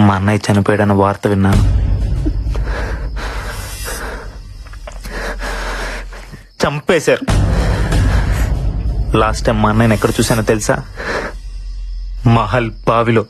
మా అన్నయ్య చనిపోయాడన్న వార్త విన్నాను. చంపేశారు. లాస్ట్ టైం మా అన్నయ్యని ఎక్కడ చూసానో తెలుసా? మహల్ బావిలో.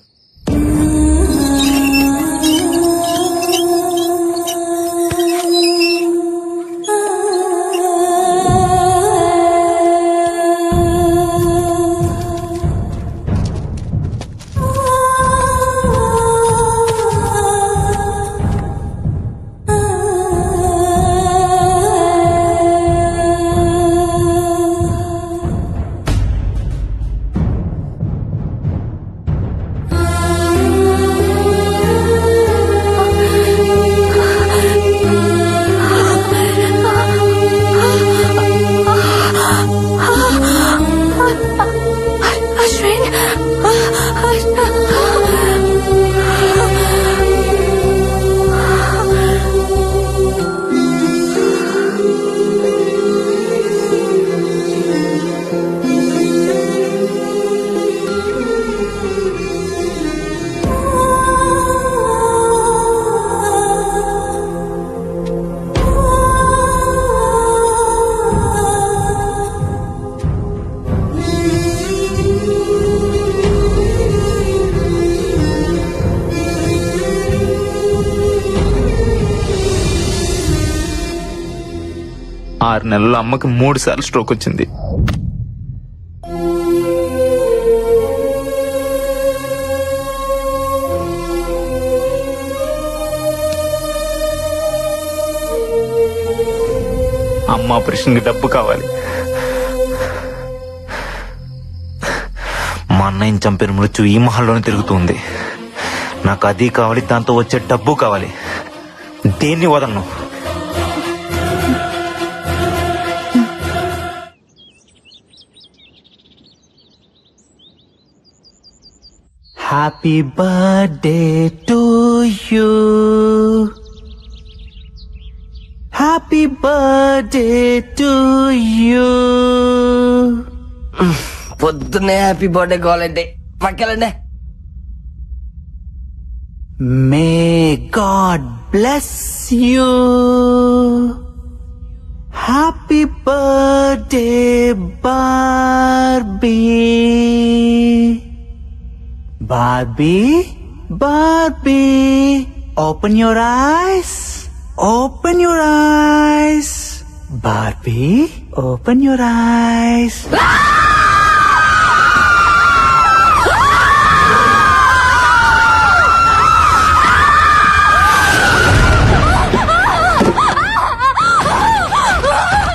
ఆరు నెలల్లో అమ్మకి 3 సార్లు స్ట్రోక్ వచ్చింది. అమ్మ ఆపరేషన్కి డబ్బు కావాలి. మా అన్నయ్యని చంపిన మృత్యు ఈ మహల్లోనే తిరుగుతుంది. నాకు అది కావాలి, దాంతో వచ్చే డబ్బు కావాలి. దేన్ని వదలను. Happy birthday to you. Happy birthday to you. పొద్దున్నే హ్యాపీ బర్త్డే కావాలంటే పక్కెళ్ళండి. May God bless you. Happy birthday, Barbie. Barbie, open your eyes. Open your eyes. Barbie, open your eyes.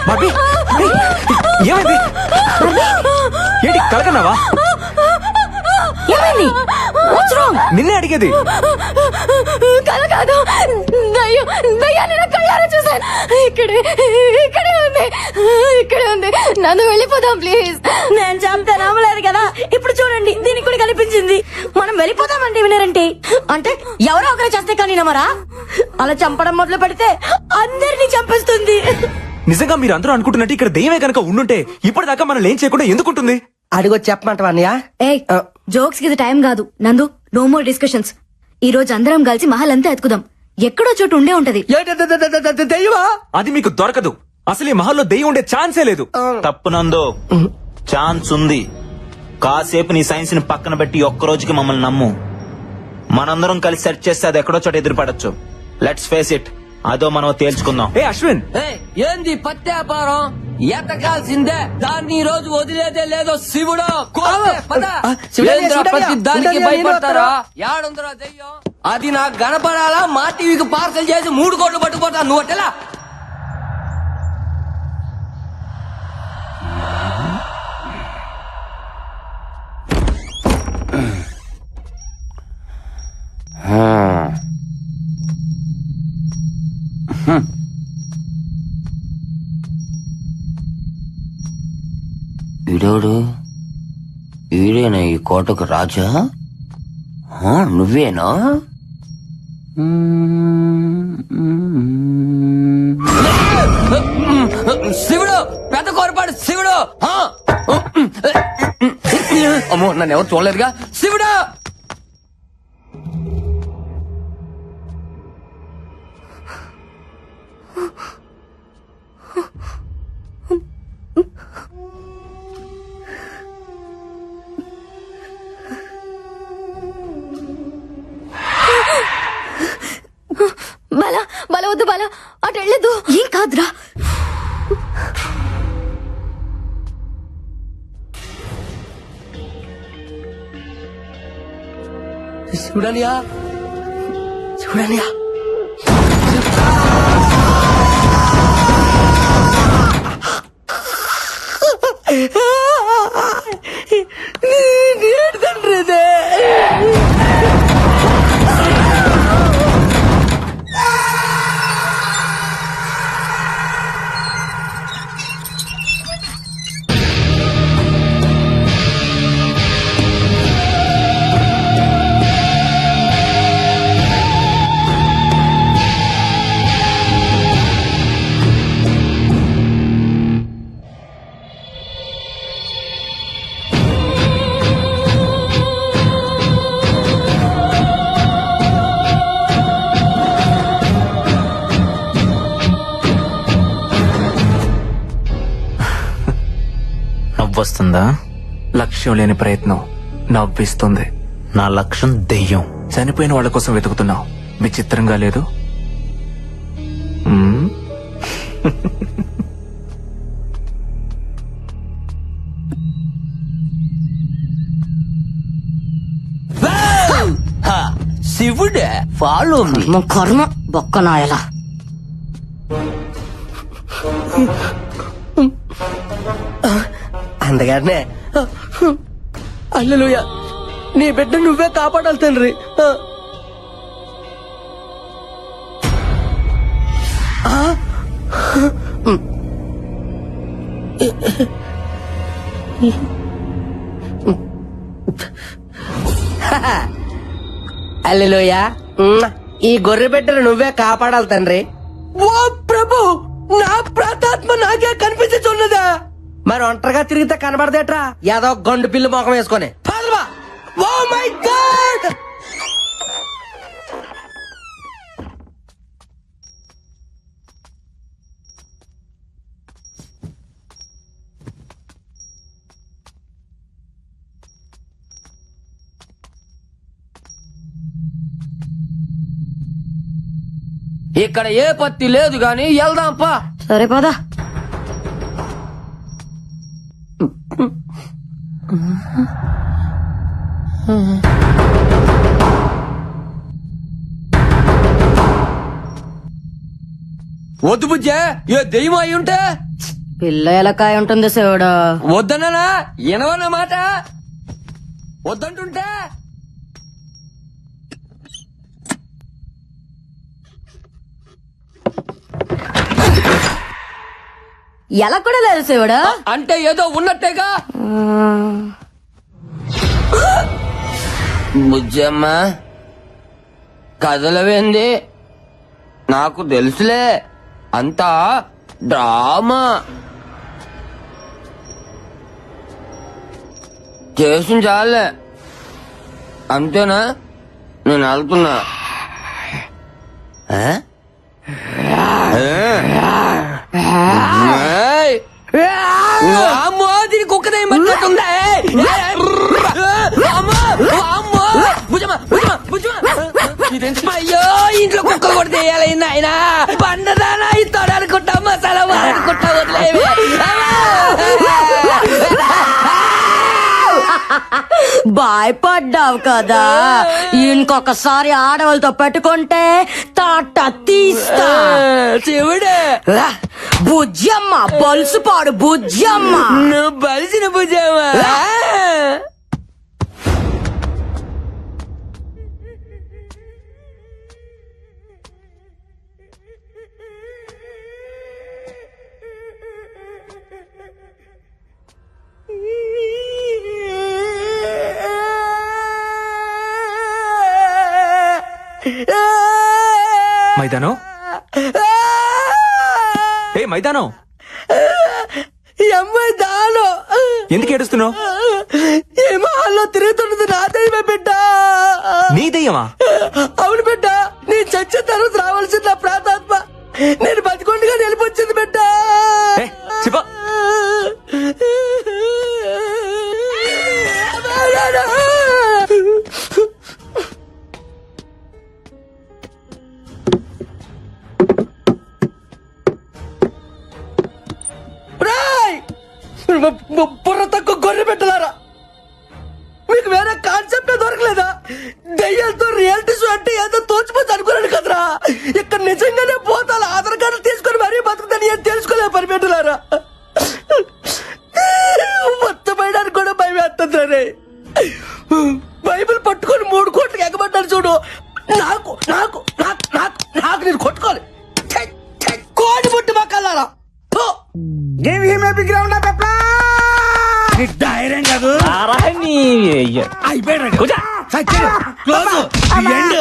Bobby, ఏమైంది? ఏంటి కలకన్నావా? ఏమైంది? What's wrong? నిన్నే అడిగేది. కల కాదు, దయ్యాన్ని నా కళ్ళారా చూసాను. ఇక్కడే ఉంది. నన్ను వెళ్ళిపోదాం ప్లీజ్. నేను చెప్తే నమ్మలేదు కదా, ఇప్పుడు చూడండి దీనికి కూడా కనిపించింది. మనం వెళ్ళిపోదామంటే వినరంటే అంటే ఎవరో ఒకరు చేస్తే కానీ నమ్మరా? అలా చంపడం మొదలు పెడితే అందరినీ చంపేస్తుంది. నిజంగా మీరు అందరూ అనుకుంటున్నట్టు ఇక్కడ దెయ్యమే కనుక ఉండుంటే ఇప్పటిదాకా మనం ఏం చేయకుండా ఎందుకుంటుంది? అడిగో చెప్పమంటావా అన్నయ్య? జోక్స్ కి ఇది టైం కాదు నందు. No more discussions. ఈ రోజు అందరం కలిసి మహల్ అంతా ఎత్తుకుదాం. ఎక్కడో చోటు ఉండే ఉంటది. దెయ్యమా? అది మీకు దొరకదు. అసలు ఈ మహల్లో దెయ్యం ఉండే ఛాన్సే లేదు. తప్పునందో ఛాన్స్ ఉంది. కాసేపు నీ సైన్స్ ని పక్కన పెట్టి ఒక్క రోజుకి మమ్మల్ని నమ్ము. మనందరం కలిసి సెర్చ్ చేస్తే అది ఎక్కడో చోట ఎదురుపడచ్చు. Let's face it. అదో మనం తేల్చుకుందాం. ఏ అశ్విన్, ఏంది పత్యాపారం? ఎతకాల్సిందే. దాన్ని ఈ రోజు వదిలేదే లేదో శివుడు. దానికి భయపడతారా? యాడుందరా దెయ్యం? అది నాకు కనపడాలా? మా టీవీకి పార్సల్ చేసి 3 కోట్లు పట్టుకుపోతా. నువ్వు అట్టెలా? వీడోడు వీడేనా ఈ కోటకు రాజా? నువ్వేనా? శివుడు, పెద్ద కోరపాడు శివుడు. అమ్మో, నన్ను ఎవరు చూడలేదుగా. శివుడు వద్దు బాలా, అటు వెళ్ళదు. ఏం కాదురా. చూడనియా చూడనియా తండ్రిదే. నవ్వొస్తుందా? లక్ష్యం లేని ప్రయత్నం నవ్విస్తుంది. నా లక్ష్యం దెయ్యం. చనిపోయిన వాళ్ళ కోసం వెతుకుతున్నావు. విచిత్రంగా లేదు? మ్మ్? శివుడే ఫాలో కర్మ బొక్కనాయలా. అందుకనే అల్లెలుయా, నీ బిడ్డ నువ్వే కాపాడాలి తండ్రి. అల్లెలుయా, ఈ గొర్రె బిడ్డను నువ్వే కాపాడాలి తండ్రి. ఓ ప్రభు, నా ప్రాతాత్మ నాకే కనిపించున్నదా? మరి ఒంటరిగా తిరిగితే కనబడదేట్రా ఏదో గండు పిల్లి మొఖం వేసుకొని. Oh my god! ఇక్కడ ఏ పత్తి లేదు గాని వెళ్దాంపా. సరే పదా. వద్దు బుజ్జే, ఏ దెయ్యం అయి ఉంటే. పిల్ల ఎలకాయ ఉంటుంది శివుడు. వద్దన్నా ఎనవన్న మాట. వద్దంటుంటే ఎలా కూడా లేదు శివుడు. అంటే ఏదో ఉన్నట్టేగా. బుజ్జమ్మ కదలవేంది? నాకు తెలుసులే, అంతా డ్రామా చేసిన చాలే. అంతేనా? నేను వెళ్తున్నా. అమ్మో, దీని కుక్కదేం పట్టినట్టుందా? అయ్యో, ఇంట్లో కుక్క కూడా చేయాలి ఆయన. పండదానా ఇస్తాడు అనుకుంటా, మసాలా అనుకుంటా వదిలేవి. భయపడ్డావు కదా, ఇంకొకసారి ఆడవాళ్ళతో పెట్టుకుంటే తాట తీస్తా. శివుడే బుజ్జమ్మ, బొలుసుపాడు బుజ్జమ్మ. నువ్వు బలిసిన బుజ్జమ్మ. మైదానం, ఏ మైదానం, అమ్మాయి దాను ఎందుకు ఏడుస్తున్నావు? ఏమో అలా తిరుగుతున్నది నా దైవమే బిడ్డ. నీ దయ్యమా? అవును బిడ్డ, నేను చచ్చిన తర్వాత రావాల్సింది నా ప్రాతాత్మ. నేను బతికొండగా నిలిపొచ్చింది బిడ్డ. ఏ, చెప్ప. బుర్ర తక్కువ గొర్రె పెట్టలారా, మీకు వేరే కాన్సెప్ట్ దొరకలేదా? దయ్యాలతో రియాలిటీ షో అంటే ఏదో తోచిపోతే అనుకున్నాను కదరా. ఇక్కడ నిజంగానే పోతాను ఆధార్ కార్డు తీసుకొని మరీ బతుకుతాను ఏం తెలుసుకోలే పని పెట్టలారా. మొత్తమైనానికి కూడా భయం వేస్తుంది రే. బైబిల్ పట్టుకొని 3 కోట్లకి ఎగబడ్డాను చూడు. నాకు నాకు నాకు నాకు నాకు నేను కొట్టుకోవాలి. కోడి పుట్టి మొక్కలారా. Give him a big round of applause. ధైర్యం కాదు అయిపోయాడు. Close end.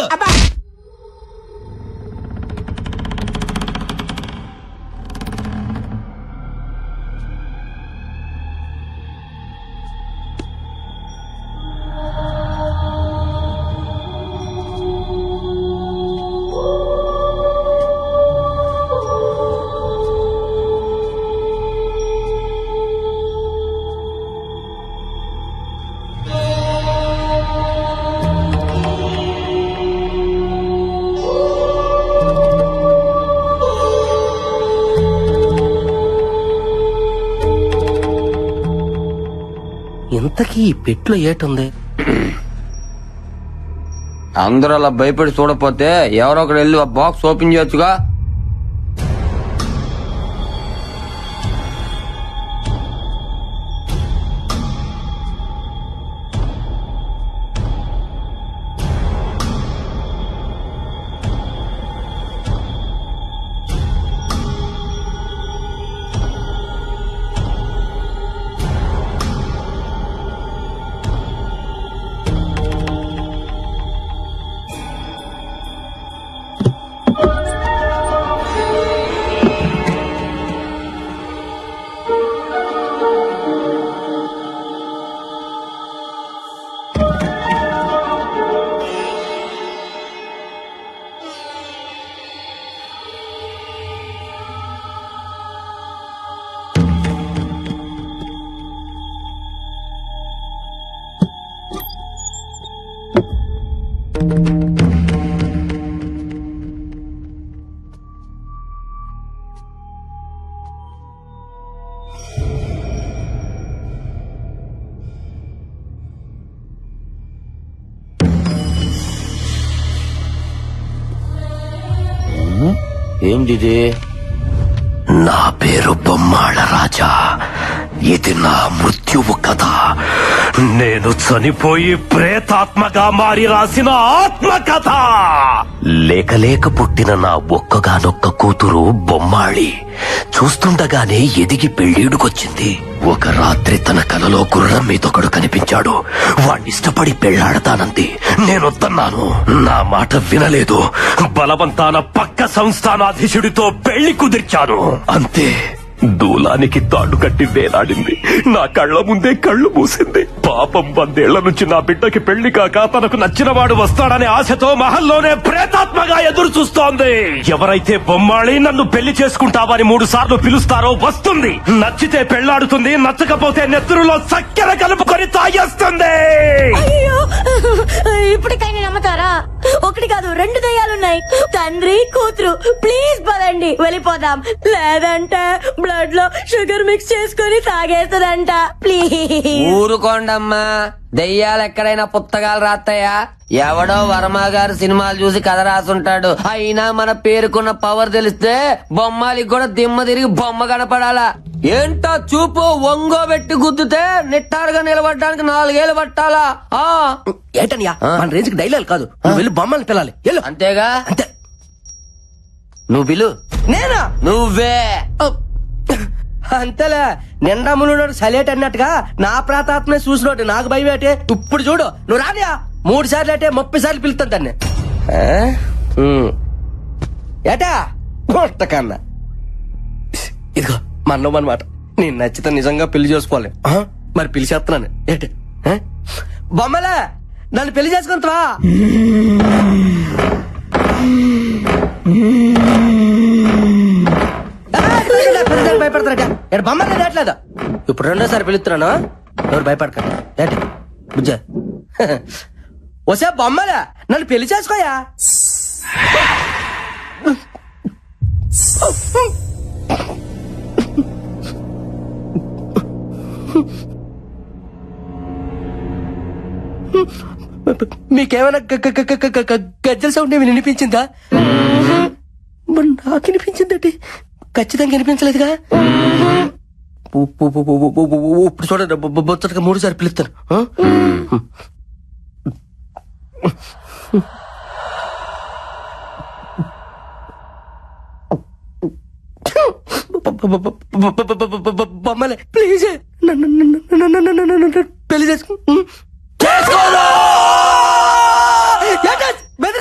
ఇంతకీ ఈ పెట్లో ఏటుంది? అందరూ అలా భయపడి చూడపోతే ఎవరో ఒకరు వెళ్ళి ఆ బాక్స్ ఓపెన్ చేయొచ్చుగా. ఏంటిది? నా పేరు బొమ్మాళ రాజా. ఇది నా మృత్యువు కథ. నేను చనిపోయి ప్రేతాత్మగా మారి రాసిన ఆత్మకథ. లేక పుట్టిన నా ఒక్కగానొక్క కూతురు బొమ్మాళి చూస్తుండగానే ఎదిగి పెళ్ళీడుకొచ్చింది. ఒక రాత్రి తన కలలో గుర్రం మీదొకడు కనిపించాడు. వాణ్ణిష్టపడి పెళ్లాడతానంది. నేనొద్దన్నాను. నా మాట వినలేదు. బలవంతాన పక్క సంస్థానాధీశుడితో పెళ్లి కుదిర్చాను. అంతే, దూలానికి తాడు కట్టి వేలాడింది. నా కళ్ల ముందే కళ్ళు మూసింది. పాపం 100 ఏళ్ల నుంచి నా బిడ్డకి పెళ్లి కాక తనకు నచ్చిన వాడు వస్తాడనే ఆశతో మహల్లోనే ప్రేతాత్మగా ఎదురు చూస్తోంది. ఎవరైతే బొమ్మాళి నన్ను పెళ్లి చేసుకుంటావని 3 సార్లు పిలుస్తారో వస్తుంది. నచ్చితే పెళ్లాడుతుంది, నచ్చకపోతే నెత్తురులో చక్కెర కలుపుకొని తాగేస్తుంది. అయ్యో, ఇప్పటికైనా నమ్మతారా? 1 కాదు 2 దయ్యాలున్నాయి. తండ్రి కూతురు. ప్లీజ్ పదండి వెళ్ళిపోదాం. లేదంటే బ్లడ్ లో షుగర్ మిక్స్ చేసుకుని తాగేస్తుందంట. ప్లీజ్ ఊరుకోండమ్మా. దెయ్యాలు ఎక్కడైనా పుస్తకాలు రాస్తాయా? ఎవడో వర్మ గారు సినిమాలు చూసి కథ రాసుంటాడు. అయినా మన పేరుకున్న పవర్ తెలిస్తే బొమ్మాలికి కూడా దిమ్మ తిరిగి బొమ్మ కనపడాలా? ఏంటో చూపు ఒంగోబెట్టి గుద్దుతే నిట్టారుగా నిలబడడానికి 4 ఏళ్ళు పట్టాలా? ఏంటనియా మన రేంజ్కి డైలాగ్ కాదు. నువ్వు వెళ్ళి బొమ్మల్ని పిల్లాలి. అంతేగా? అంతే. నువ్వు పిలు. నేనా? నువ్వే. అంతేలే. నిండా మునుడు సలేట్ అన్నట్టుగా నా ప్రాతాత్మే చూసినోటి నాకు భయమేటే. ఇప్పుడు చూడు, నువ్వు రానియా 3 సార్లు అంటే 30 సార్లు పిలుస్తాను దాన్ని. ఏటా కన్నా ఇదిగో మన్నో అనమాట. నేను నచ్చితే నిజంగా పెళ్లి చేసుకోవాలి. మరి పిలిచేస్తున్నాను. ఏటే బొమ్మలే నన్ను పెళ్లి చేసుకుంటావా? భయపడతారట. ఇక్కడ బొమ్మలు రావట్లేదు. ఇప్పుడు 2వ పిలుస్తున్నాను. ఎవరు భయపడకండి. ఏంటి బుజ్జ వసే బొమ్మలే నన్ను పెళ్లి చేసుకోయా? మీకేమైనా గజ్జల సౌండ్ ఏమి వినిపించిందా? మరి నాకు వినిపించిందండి. ఖచ్చితంగా వినిపించలేదుగా. ఇప్పుడు చూడండి, బొచ్చటగా 3 సార్లు పిలుస్తాను. బొమ్మలే ప్లీజ్ పెళ్లి చేసుకో.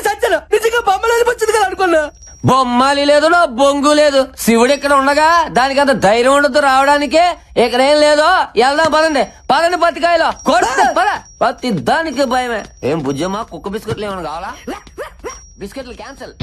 సచ్చాను నిజంగా బొమ్మలు అనిపించింది కదా అనుకున్నా. బొమ్మాలి లేదు నా బొంగు లేదు. శివుడు ఇక్కడ ఉండగా దానికి అంత ధైర్యం ఉండదు రావడానికే. ఇక్కడేం లేదు. వెళ్దాం పదండి పదండి. పత్తికాయలో పద. ప్రతి దానికి భయమే. ఏం బుజ్జమ్మా కుక్క బిస్కెట్లు ఏమైనా కావాలా? బిస్కెట్లు క్యాన్సల్.